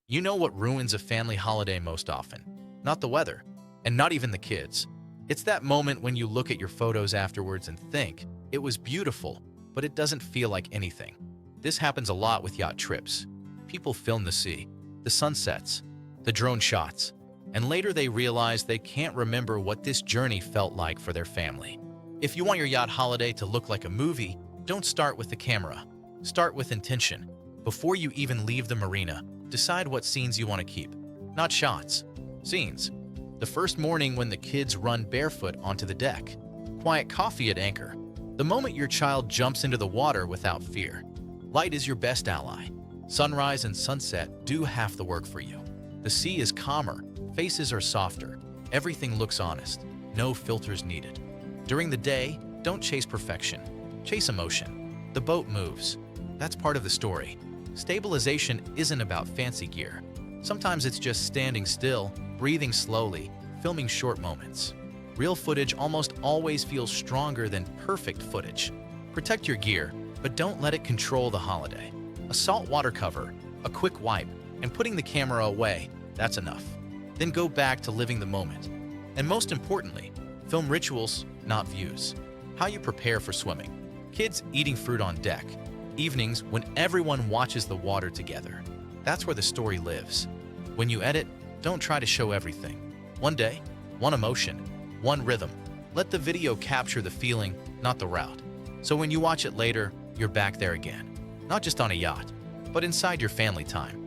You know what ruins a family holiday most often? Not the weather, and not even the kids. It's that moment when you look at your photos afterwards and think, it was beautiful, but it doesn't feel like anything. This happens a lot with yacht trips. People film the sea, the sunsets, the drone shots, and later they realize they can't remember what this journey felt like for their family. If you want your yacht holiday to look like a movie, don't start with the camera. Start with intention. Before you even leave the marina, decide what scenes you want to keep. Not shots, scenes. The first morning when the kids run barefoot onto the deck. Quiet coffee at anchor. The moment your child jumps into the water without fear. Light is your best ally. Sunrise and sunset do half the work for you. The sea is calmer, faces are softer, everything looks honest, no filters needed. During the day, don't chase perfection, chase emotion. The boat moves. That's part of the story. Stabilization isn't about fancy gear. Sometimes it's just standing still, breathing slowly, filming short moments. Real footage almost always feels stronger than perfect footage. Protect your gear, but don't let it control the holiday. A salt water cover, a quick wipe, and putting the camera away, that's enough. Then go back to living the moment. And most importantly, film rituals, not views. How you prepare for swimming. Kids eating fruit on deck. Evenings when everyone watches the water together. That's where the story lives. When you edit, don't try to show everything. One day, one emotion, one rhythm. Let the video capture the feeling, not the route. So when you watch it later, you're back there again. Not just on a yacht, but inside your family time.